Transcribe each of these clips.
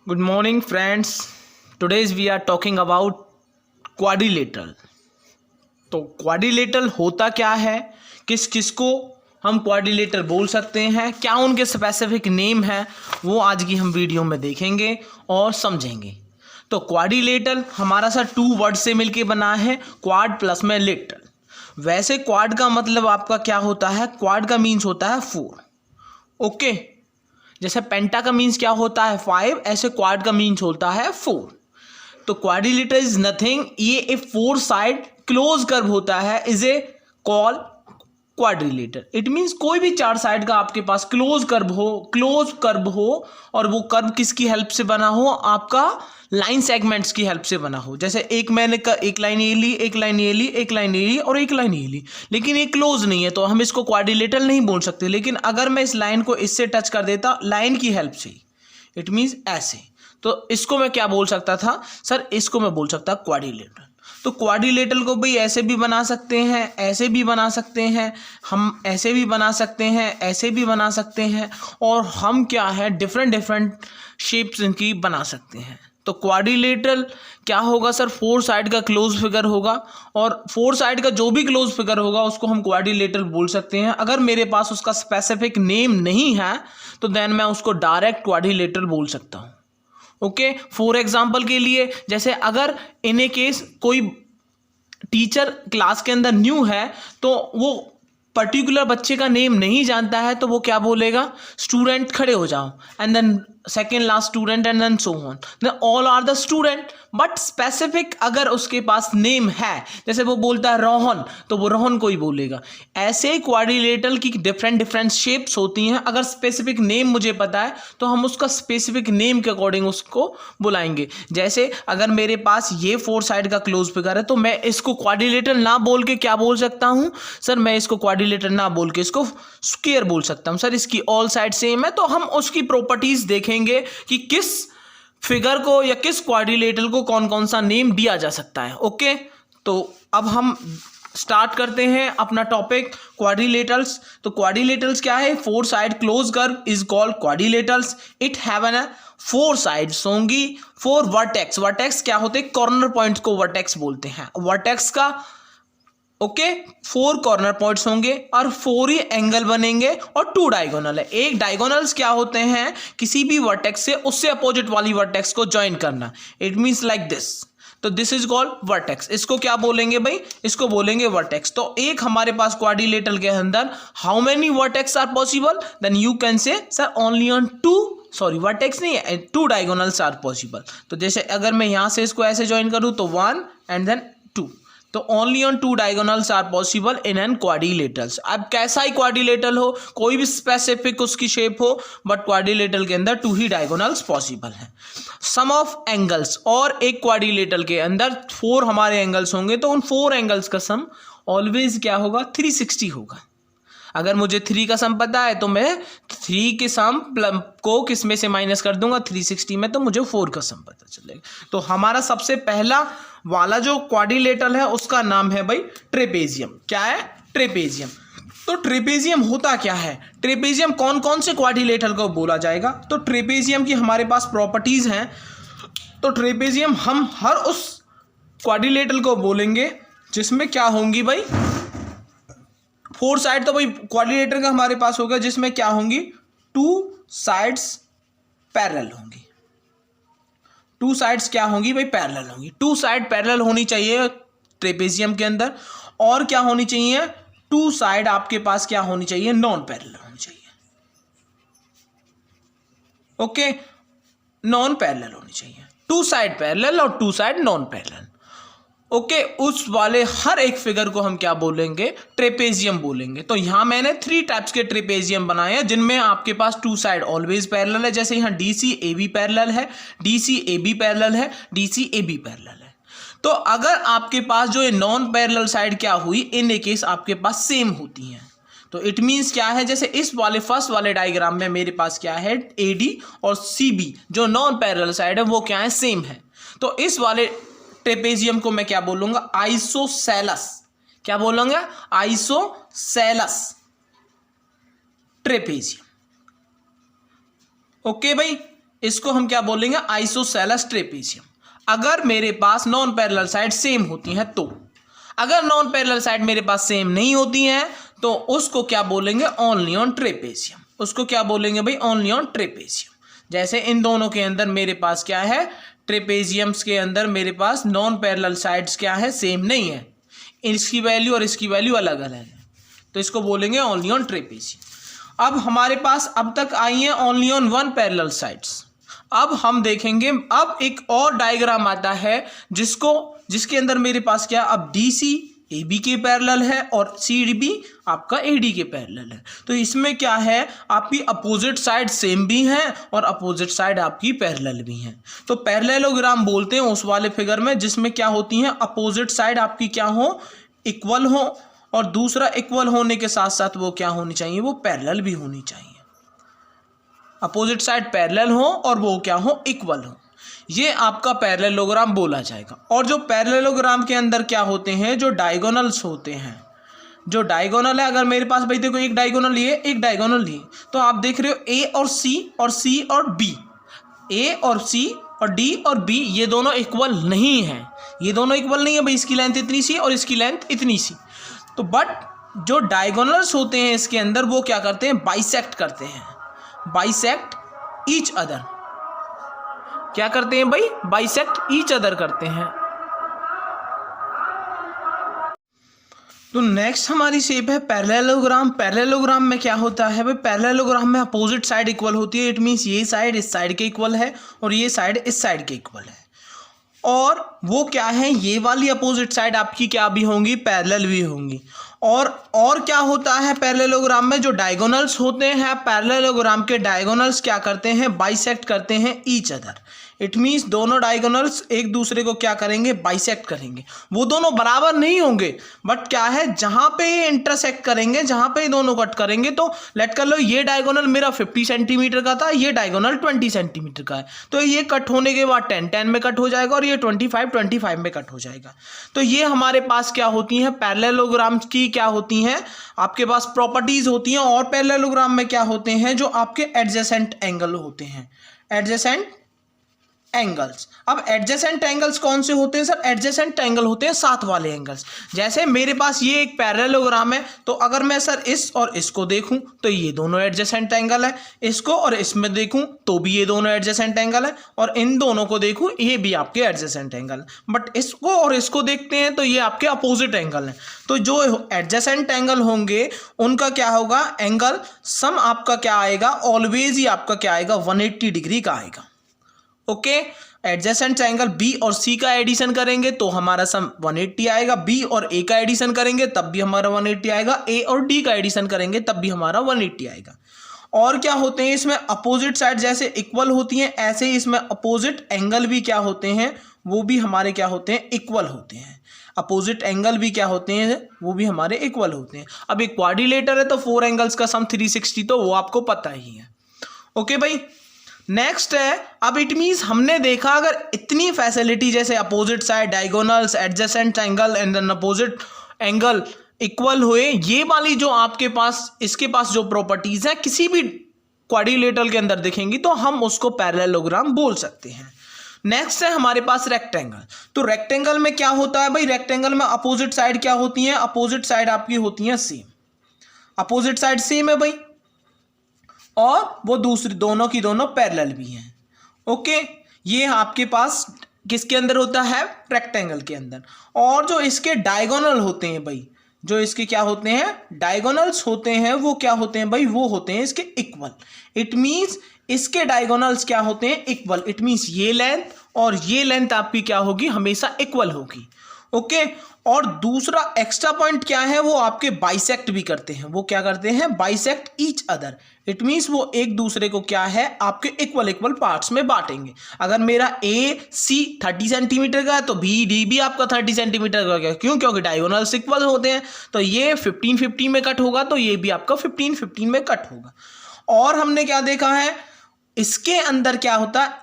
Good morning, friends. Today we are talking about quadrilateral. तो quadrilateral होता क्या है, किस किस को हम क्वाड्रिलेटरल बोल सकते हैं, क्या उनके स्पेसिफिक नेम है, वो आज की हम वीडियो में देखेंगे और समझेंगे। तो क्वाड्रिलेटरल हमारा सर 2 वर्ड से मिलके बना है, क्वाड प्लस में लेटरल। वैसे क्वाड का मतलब आपका क्या होता है, क्वाड का मीन्स होता है 4। ओके, जैसे पेंटा का मीन्स क्या होता है 5, ऐसे क्वाड का मीन्स होता है 4। तो क्वाड्रिलेटर इज नथिंग, ये ए 4 साइड क्लोज कर्व होता है, is a call quadrilateral. It means कोई भी 4 साइड का आपके पास क्लोज कर्व हो और वो कर्व किसकी हेल्प से बना हो, आपका लाइन सेगमेंट्स की हेल्प से बना हो। जैसे एक लाइन ये ली, एक लाइन ये ली, एक लाइन ये ली और एक लाइन ये ली, लेकिन ये क्लोज नहीं है तो हम इसको क्वाड्रिलेटरल नहीं बोल सकते। लेकिन अगर मैं इस लाइन को इससे टच कर देता लाइन की हेल्प से, इट मीन्स ऐसे, तो इसको मैं क्या बोल सकता था सर, इसको मैं बोल सकता क्वाड्रिलेटरल। तो क्वाड्रिलेटरल को भाई ऐसे भी बना सकते हैं, ऐसे भी बना सकते हैं, हम ऐसे भी बना सकते हैं, ऐसे भी बना सकते हैं, और हम क्या है डिफरेंट शेप्स इनकी बना सकते हैं। तो क्वाड्रिलेटरल क्या होगा सर, 4 साइड का क्लोज फिगर होगा, और 4 साइड का जो भी क्लोज फिगर होगा उसको हम क्वाड्रिलेटरल बोल सकते हैं। अगर मेरे पास उसका स्पेसिफिक नेम नहीं है तो देन मैं उसको डायरेक्ट क्वाड्रिलेटरल बोल सकता हूँ। ओके, फॉर एग्जाम्पल के लिए, जैसे अगर इन ए केस कोई टीचर क्लास के अंदर न्यू है तो वो पर्टिकुलर बच्चे का नेम नहीं जानता है, तो वो क्या बोलेगा, स्टूडेंट खड़े हो जाओ, and then second last student and then so on, then all are the student. But specific अगर उसके पास नेम है, जैसे वो बोलता है रोहन, तो वो रोहन को ही बोलेगा। ऐसे क्वाड्रिलेटरल की डिफरेंट शेप्स होती हैं। अगर स्पेसिफिक नेम मुझे पता है तो हम उसका स्पेसिफिक नेम के अकॉर्डिंग उसको बुलाएंगे। जैसे अगर मेरे पास ये 4 साइड का क्लोज फिगर है तो मैं इसको क्वाड्रिलेटरल ना बोल के क्या बोल सकता हूँ सर, मैं इसको क्वाड्रिलेटरल ना बोल के इसको स्क्वायर बोल सकता हूँ। सर इसकी ऑल साइड सेम है, तो हम उसकी प्रॉपर्टीज देखेंगे कि किस फिगर को या किस क्वाड्रिलेटरल को कौन कौन सा नेम दिया जा सकता है। ओके, तो अब हम स्टार्ट करते हैं अपना टॉपिक क्वाड्रिलेटरल्स। तो क्वाड्रिलेटरल्स क्या है, 4 side close curve is called quadrilaterals. It have an 4 sides होंगी, 4 वर्टेक्स। वर्टेक्स क्या होते हैं, कॉर्नर पॉइंट्स को वर्टेक्स बोलते हैं। वर्टेक्स का ओके 4 कॉर्नर पॉइंट्स होंगे और 4 ही एंगल बनेंगे, और 2 डायगोनल है। एक डायगोनल्स क्या होते हैं, किसी भी वर्टेक्स से उससे अपोजिट वाली वर्टेक्स को ज्वाइन करना। इट मींस लाइक दिस, तो दिस इज कॉल्ड वर्टेक्स। इसको क्या बोलेंगे भाई, इसको बोलेंगे वर्टेक्स। तो एक हमारे पास क्वाड्रिलेटरल के अंदर how many vertex are possible, then you can say sir only on 2, sorry vertex नहीं है, 2 डायगोनल्स आर पॉसिबल। तो जैसे अगर मैं यहां से इसको ऐसे ज्वाइन करूं तो 1 एंड देन 2, तो only on 2 diagonals are possible in an quadrilateral. अब कैसा ही क्वाड्रिलेटरल हो, कोई भी स्पेसिफिक उसकी शेप हो, बट क्वाड्रिलेटरल के अंदर 2 ही डायगोनल्स पॉसिबल हैं। सम ऑफ एंगल्स, और एक क्वाड्रिलेटरल के अंदर 4 हमारे एंगल्स होंगे, तो उन 4 एंगल्स का सम ऑलवेज क्या होगा, 360 होगा। अगर मुझे 3 का सम पता है तो मैं 3 के सम को किस में से माइनस कर दूंगा, 360 में, तो मुझे 4 का सम पता चलेगा। तो हमारा सबसे पहला वाला जो क्वाड्रिलेटरल है उसका नाम है भाई ट्रेपेजियम। क्या है, ट्रेपेजियम। तो ट्रेपेजियम होता क्या है, ट्रेपेजियम कौन कौन से क्वाड्रिलेटरल को बोला जाएगा, तो ट्रेपेजियम की हमारे पास प्रॉपर्टीज हैं। तो ट्रेपेजियम हम हर उस क्वाड्रिलेटरल को बोलेंगे जिसमें क्या होंगी भाई, 4 साइड तो भाई क्वाड्रिलेटरल का हमारे पास होगा जिसमें क्या होंगी, 2 साइड्स पैरेलल होंगी। 2 साइड्स क्या होंगी भाई, पैरेलल होंगी। 2 साइड पैरेलल होनी चाहिए ट्रेपेजियम के अंदर, और क्या होनी चाहिए, 2 साइड आपके पास क्या होनी चाहिए, नॉन पैरेलल होनी चाहिए। ओके, नॉन पैरेलल होनी चाहिए, 2 साइड पैरेलल और 2 साइड नॉन पैरेलल। ओके, उस वाले हर एक फिगर को हम क्या बोलेंगे, ट्रेपेजियम बोलेंगे। तो यहां मैंने 3 टाइप्स के ट्रेपेजियम बनाए हैं, जिनमें आपके पास 2 साइड ऑलवेज पैरेलल है। जैसे यहां DCAB पैरेलल है, DCAB पैरेलल है, DCAB पैरेलल है। तो अगर आपके पास जो ये नॉन पैरेलल साइड क्या हुई, इन केस आपके पास सेम होती हैं। तो इट मीन्स क्या है, जैसे इस वाले फर्स्ट वाले डायग्राम में मेरे पास क्या है, AD और CB जो नॉन पैरेलल साइड है वो क्या है, सेम है। तो इस वाले ट्रेपेजियम को मैं क्या बोलूंगा, आइसोसेलस। क्या बोलूंगा, आइसोसेलस ट्रेपेजियम। ओके भाई, इसको हम क्या बोलेंगे, आइसोसेलेस ट्रेपेजियम। अगर मेरे पास नॉन पैरेलल साइड सेम होती हैं तो, अगर नॉन पैरेलल साइड मेरे पास सेम नहीं होती हैं तो उसको क्या बोलेंगे, ओनली ऑन ट्रेपेजियम। उसको क्या बोलेंगे भाई, ओनली ऑन ट्रेपेजियम। जैसे इन दोनों के अंदर मेरे पास क्या है, ट्रेपेजियम्स के अंदर मेरे पास नॉन पैरेलल साइड्स क्या है, सेम नहीं है, इसकी वैल्यू और इसकी वैल्यू अलग अलग है, तो इसको बोलेंगे ओनली ऑन ट्रेपेजियम। अब हमारे पास अब तक आई है only on one parallel sides. अब हम देखेंगे, अब एक और डायग्राम आता है जिसके अंदर मेरे पास क्या, अब डीसी AB के पैरेलल है और CB आपका AD के पैरेलल है। तो इसमें क्या है, आपकी अपोजिट साइड सेम भी हैं और अपोजिट साइड आपकी पैरेलल भी हैं। तो पैरेललोग्राम बोलते हैं उस वाले फिगर में जिसमें क्या होती हैं, अपोजिट साइड आपकी क्या हो, इक्वल हो, और दूसरा इक्वल होने के साथ साथ वो क्या होनी चाहिए, वो पैरेलल भी होनी चाहिए। अपोजिट साइड पैरेलल हो और वो क्या हो, इक्वल हो, ये आपका पैरेललोग्राम बोला जाएगा। और जो पैरेललोग्राम के अंदर क्या होते हैं, जो डायगोनल्स होते हैं, जो डायगोनल है, अगर मेरे पास भाई देखो एक डायगोनल ये, एक डायगोनल ये, तो आप देख रहे हो A और C और C और B, A और C और D और B ये दोनों इक्वल नहीं हैं, ये दोनों इक्वल नहीं है भाई, इसकी लेंथ इतनी सी और इसकी लेंथ इतनी सी। तो बट जो डायगोनल्स होते हैं इसके अंदर वो क्या करते हैं, बाइसेक्ट करते हैं, बाइसेक्ट ईच अदर। क्या करते हैं भाई, बाइसेक्ट ईच अदर करते हैं। तो नेक्स्ट हमारी शेप है पैरेललोग्राम। पैरेललोग्राम में क्या होता है भाई, पैरेललोग्राम में अपोजिट साइड इक्वल होती है। इट मीन्स ये साइड इस साइड के इक्वल है और ये साइड इस साइड के इक्वल है। और वो क्या है, ये वाली अपोजिट साइड आपकी क्या भी होंगी, पैरेलल भी होंगी। और क्या होता है पैरेललोग्राम में, जो डायगोनल्स होते हैं पैरेललोग्राम के, डायगोनल्स क्या करते हैं, बाइसेक्ट करते हैं ईच अदर। इट मीन्स दोनों डायगोनल्स एक दूसरे को क्या करेंगे, बाइसेक्ट करेंगे। वो दोनों बराबर नहीं होंगे बट क्या है, जहां पे ये इंटरसेक्ट करेंगे, जहां पे ये दोनों कट करेंगे, तो लेट कर लो ये डायगोनल मेरा 50 सेंटीमीटर का था, ये डायगोनल 20 सेंटीमीटर का है, तो ये कट होने के बाद 10-10 में कट हो जाएगा और ये 25-25 में कट हो जाएगा। तो ये हमारे पास क्या होती हैं, पैरेललोग्राम की क्या होती हैं, आपके पास प्रॉपर्टीज होती हैं। और पैरेललोग्राम में क्या होते हैं, जो आपके एडजेसेंट एंगल होते हैं, एडजेसेंट एंगल्स। अब एडजेसेंट एंगल्स कौन से होते हैं सर, एडजेसेंट एंगल होते हैं साथ वाले एंगल्स। जैसे मेरे पास ये एक पैरेललोग्राम है, तो अगर मैं सर इस और इसको देखूं तो ये दोनों एडजेसेंट एंगल है, इसको और इसमें देखूं तो भी ये दोनों एडजेसेंट एंगल है, और इन दोनों को देखूं ये भी आपके एडजेसेंट एंगल। बट इसको और इसको देखते हैं तो ये आपके अपोजिट एंगल है। तो जो एडजेसेंट एंगल होंगे उनका क्या होगा, एंगल सम आपका क्या आएगा, ऑलवेज ही आपका क्या आएगा, 180 डिग्री का आएगा। ओके, एडजेसेंट एंगल बी और सी का एडिशन करेंगे तो हमारा सम 180 आएगा, बी और ए का एडिशन करेंगे तब भी हमारा 180 आएगा, ए और डी का एडिशन करेंगे तब भी हमारा 180 आएगा। और क्या होते हैं इसमें, अपोजिट साइड जैसे इक्वल होती हैं ऐसे ही इसमें अपोजिट एंगल भी क्या होते हैं, वो भी हमारे क्या होते हैं, इक्वल होते हैं। अपोजिट एंगल भी क्या होते हैं, वो भी हमारे इक्वल होते हैं। अब एक क्वाड्रिलेटर है तो 4 एंगल्स का सम 360, तो वो आपको पता ही है। ओके भाई, नेक्स्ट है, अब इट मीन्स हमने देखा अगर इतनी फैसिलिटी जैसे opposite side, diagonals, adjacent angle and then opposite angle equal हुए, ये वाली जो आपके पास इसके पास जो प्रॉपर्टीज है किसी भी क्वाड्रिलेटरल के अंदर दिखेंगी तो हम उसको पैरेललोग्राम बोल सकते हैं। नेक्स्ट है हमारे पास रेक्टेंगल। तो रेक्टेंगल में क्या होता है भाई, रेक्टेंगल में अपोजिट साइड क्या होती है, अपोजिट साइड आपकी होती है सेम, अपोजिट साइड सेम है भाई, और वो दूसरी दोनों की दोनों पैरेलल भी हैं। ओके, ये आपके पास किसके अंदर होता है, रेक्टेंगल के अंदर। और जो इसके डायगोनल होते हैं भाई, जो इसके क्या होते हैं, डायगोनल्स होते हैं, वो क्या होते हैं भाई, वो होते हैं इसके इक्वल। इट मींस इसके डायगोनल्स क्या होते हैं, इक्वल। इट मींस ये लेंथ और ये लेंथ आपकी क्या होगी, हमेशा इक्वल होगी। ओके, और दूसरा एक्स्ट्रा पॉइंट क्या है, वो आपके बाइसेक्ट भी करते हैं। वो क्या करते हैं, bisect each other. It means वो एक दूसरे को क्या है, आपके इक्वल इक्वल पार्ट्स में बांटेंगे। अगर मेरा ए सी 30 सेंटीमीटर का है तो बी डी भी आपका 30 सेंटीमीटर का, क्यों, क्योंकि डायगोनल्स इक्वल होते हैं। तो ये 15-15 में कट होगा तो ये भी आपका 15-15 में कट होगा। और हमने क्या देखा है, इसके अंदर क्या होता है,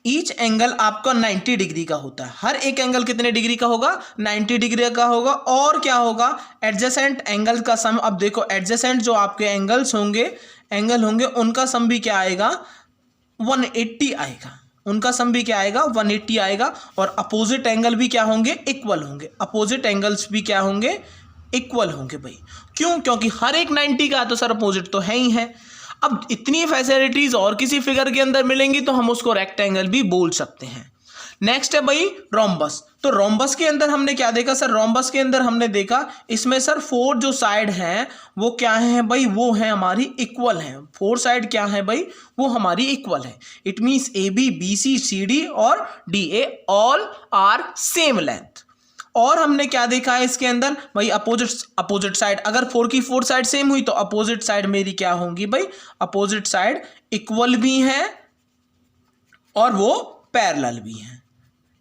ईच एंगल आपका 90 डिग्री का होता है। हर एक एंगल कितने डिग्री का होगा, 90 डिग्री का होगा। और क्या होगा, एडजेसेंट एंगल का सम। अब देखो एडजेसेंट जो आपके एंगल्स होंगे, एंगल होंगे उनका सम भी क्या आएगा, 180 आएगा, उनका सम भी क्या आएगा, 180 आएगा। और अपोजिट एंगल भी क्या होंगे, इक्वल होंगे, अपोजिट एंगल्स भी क्या होंगे, इक्वल होंगे भाई। क्यों, क्योंकि हर एक 90 का तो सर अपोजिट तो है ही है। अब इतनी फैसिलिटीज और किसी फिगर के अंदर मिलेंगी तो हम उसको रेक्टेंगल भी बोल सकते हैं। नेक्स्ट है भाई रोम्बस। तो रोम्बस के अंदर हमने क्या देखा सर, रोम्बस के अंदर हमने देखा इसमें सर 4 जो साइड हैं वो क्या है भाई, वो है हमारी इक्वल है। 4 साइड क्या है भाई, वो हमारी इक्वल है। It means AB BC CD और DA all are same length. और हमने क्या देखा है इसके अंदर भाई, अपोजिट साइड, अगर 4 की 4 साइड सेम हुई तो अपोजिट साइड मेरी क्या होंगी भाई, अपोजिट साइड इक्वल भी है और वो पैरेलल भी है।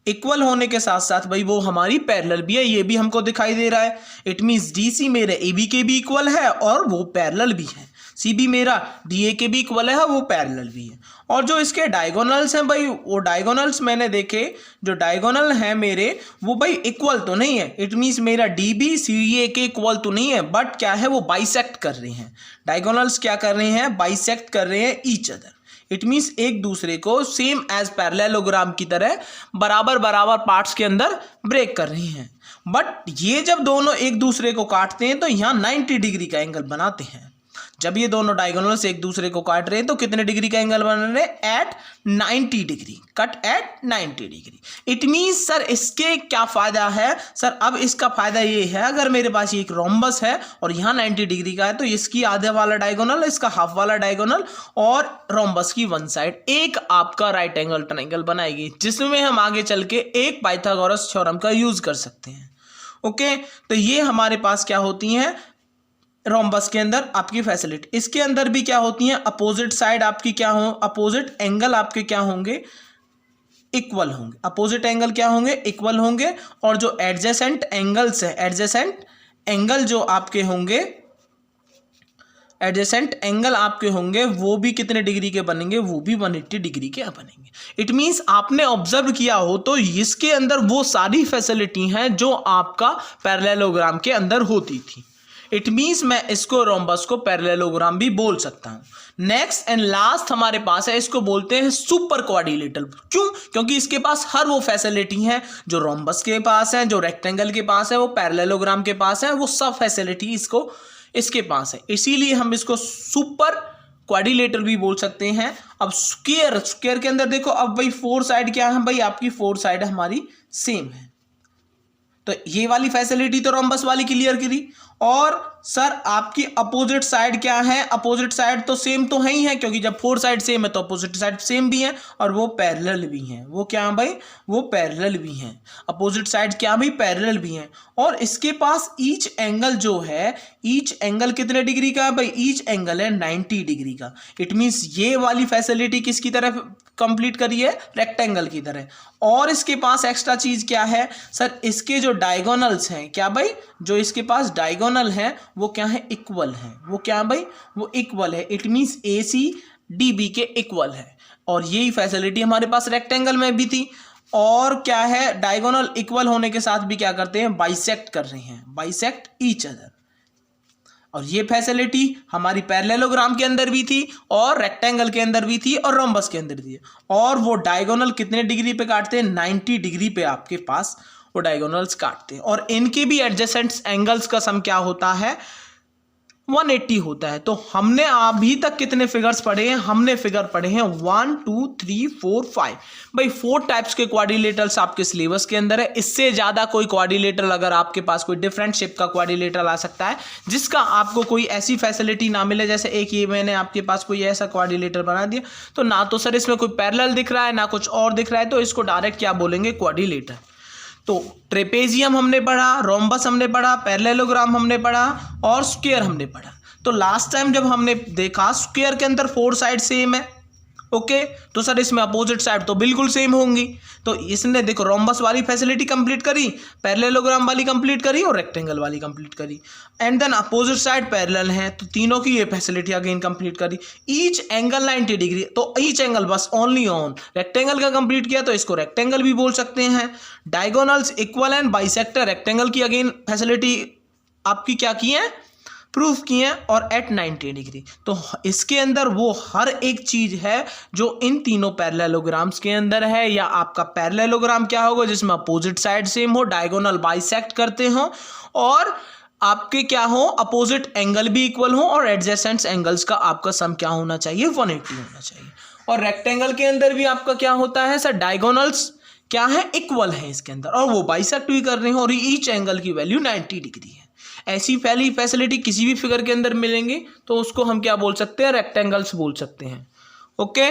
इक्वल होने के साथ साथ भाई वो हमारी पैरेलल भी है, ये भी हमको दिखाई दे रहा है। इट मींस DC मेरे AB के भी इक्वल है और वो पैरेलल भी है, CB मेरा DA के भी इक्वल है, वो पैरेलल भी है। और जो इसके डायगोनल्स हैं भाई, वो डायगोनल्स मैंने देखे, जो डायगोनल हैं मेरे वो भाई इक्वल तो नहीं है। इट मींस मेरा DB CA के इक्वल तो नहीं है, बट क्या है वो बाइसेक्ट कर रहे हैं। डायगोनल्स क्या कर रहे हैं, बाइसेक्ट कर रहे हैं ईच अदर। इट मीन्स एक दूसरे को सेम एज पैरेललोग्राम की तरह बराबर बराबर पार्ट्स के अंदर ब्रेक कर रही हैं। बट ये जब दोनों एक दूसरे को काटते हैं तो यहाँ 90 डिग्री का एंगल बनाते हैं। जब ये दोनों डायगोनल्स एक दूसरे को काट रहे हैं तो कितने डिग्री का एंगल बन रहे हैं, at 90 degree, cut at 90 degree. It means sir इसके क्या फायदा है सर, अब इसका फायदा ये है, अगर मेरे पास ये एक रोम्बस है और यहाँ 90 डिग्री का है तो इसकी आधे वाला डायगोनल, इसका हाफ वाला डायगोनल और रोम्बस की वन साइड एक आपका राइट एंगल ट्रायंगल बनाएगी, जिसमें हम आगे चल के एक पाइथागोरस थ्योरम का यूज कर सकते हैं। ओके, तो ये हमारे पास क्या होती हैं रोम्बस के अंदर आपकी फैसिलिटी। इसके अंदर भी क्या होती हैं, अपोजिट साइड आपकी क्या हो, अपोजिट एंगल आपके क्या होंगे, इक्वल होंगे। अपोजिट एंगल क्या होंगे, इक्वल होंगे। और जो एडजेसेंट एंगल्स है, एडजेसेंट एंगल जो आपके होंगे, एडजेसेंट एंगल आपके होंगे वो भी कितने डिग्री के बनेंगे, वो भी 180 डिग्री के बनेंगे। इट मींस आपने ऑब्जर्व किया हो तो इसके अंदर वो सारी फैसिलिटी हैं जो आपका पैरेललोग्राम के अंदर होती थी। इट मीन्स मैं इसको रोम्बस को पैरेललोग्राम भी बोल सकता हूं। नेक्स्ट एंड लास्ट हमारे पास है, इसको बोलते हैं सुपर क्वाड्रिलेटरल। क्यों, क्योंकि इसके पास हर वो फैसिलिटी है जो रोम्बस के पास है, जो रेक्टेंगल के पास है, वो पैरेललोग्राम के पास है, वो सब फैसिलिटी इसके पास है, इसीलिए हम इसको सुपर क्वाड्रिलेटरल भी बोल सकते हैं। अब स्क्वायर के अंदर देखो, अब भाई 4 साइड क्या है भाई, आपकी 4 साइड हमारी सेम है, तो ये वाली फैसिलिटी तो रोम्बस वाली क्लियर करी। और सर आपकी अपोजिट साइड क्या है, अपोजिट साइड तो सेम तो है ही है, क्योंकि जब 4 साइड सेम है तो अपोजिट साइड सेम भी है और वो पैरेलल भी हैं। वो क्या है भाई, वो पैरेलल भी हैं। अपोजिट साइड क्या भाई, पैरेलल भी हैं। और इसके पास ईच एंगल जो है, ईच एंगल कितने डिग्री का है भाई, ईच एंगल है 90 डिग्री का। इट मीन्स ये वाली फैसिलिटी किसकी तरह कंप्लीट करी है, रेक्टेंगल की तरह। और इसके पास एक्स्ट्रा चीज क्या है सर, इसके जो डायगोनल्स हैं, क्या भाई, जो इसके पास डायगोनल हैं वो क्या है, इक्वल है। वो क्या भाई, वो इक्वल है। इट मींस AC DB के इक्वल है। और यही फैसिलिटी हमारे पास रेक्टेंगल में भी थी। और क्या है, डायगोनल इक्वल होने के साथ भी क्या करते हैं, बाइसेक्ट कर रहे हैं, बाइसेक्ट ईच अदर। और ये फैसिलिटी हमारी पैरेललोग्राम के अंदर भी थी और रेक्टेंगल के अंदर भी थी और रोम्बस के अंदर भी। और वो डायगोनल कितने डिग्री पे काटते हैं, 90 डिग्री पे आपके पास वो डायगोनल्स काटते हैं। और इनके भी एडजेसेंट एंगल्स का सम क्या होता है, 180 होता है। तो हमने अभी तक कितने फिगर्स पढ़े हैं, हमने फिगर पढ़े हैं 1 2 3 4 5 भाई 4 टाइप्स के क्वाड्रिलेटरल्स आपके सिलेबस के अंदर है। इससे ज़्यादा कोई क्वाड्रिलेटरल अगर आपके पास कोई डिफरेंट शेप का क्वाड्रिलेटरल आ सकता है जिसका आपको कोई ऐसी फैसिलिटी ना मिले, जैसे एक ये मैंने आपके पास कोई ऐसा क्वाड्रिलेटर बना दिया तो ना तो सर इसमें कोई पैरेलल दिख रहा है ना कुछ और दिख रहा है, तो इसको डायरेक्ट क्या बोलेंगे, क्वाड्रिलेटर। तो ट्रेपेजियम हमने पढ़ा, रोम्बस हमने पढ़ा, पैरेललोग्राम हमने पढ़ा और स्क्वायर हमने पढ़ा। तो लास्ट टाइम जब हमने देखा स्क्वायर के अंदर 4 साइड सेम है, ओके, तो सर इसमें अपोजिट साइड तो बिल्कुल सेम होंगी। तो इसने देखो रोम्बस वाली फैसिलिटी कंप्लीट करी, पैरेललोग्राम वाली कंप्लीट करी और रेक्टेंगल वाली कंप्लीट करी। And then opposite side parallel है तो तीनों की ये फैसिलिटी अगेन कंप्लीट करी। ईच एंगल 90 डिग्री, तो ईच एंगल बस ओनली ऑन रेक्टेंगल का कंप्लीट किया तो इसको रेक्टेंगल भी बोल सकते हैं। Diagonals equal and bisector, rectangle की अगेन फैसिलिटी आपकी क्या की है, प्रूफ किए हैं और एट 90 डिग्री। तो इसके अंदर वो हर एक चीज है जो इन तीनों पैरेललोग्राम्स के अंदर है। या आपका पैरेललोग्राम क्या होगा, जिसमें अपोजिट साइड सेम हो, डायगोनल बाइसेक्ट करते हो और आपके क्या हो, अपोजिट एंगल भी इक्वल हो और एडजेसेंट एंगल्स का आपका सम क्या होना चाहिए, 180 होना चाहिए। और रेक्टेंगल के अंदर भी आपका क्या होता है सर, डायगोनल्स क्या है, इक्वल है इसके अंदर और वो बाइसेक्ट भी कर रहे हैं और ईच एंगल की वैल्यू 90 डिग्री है। ऐसी पहली फैसिलिटी किसी भी फिगर के अंदर मिलेंगे तो उसको हम क्या बोल सकते हैं, रेक्टेंगल्स बोल सकते हैं। ओके।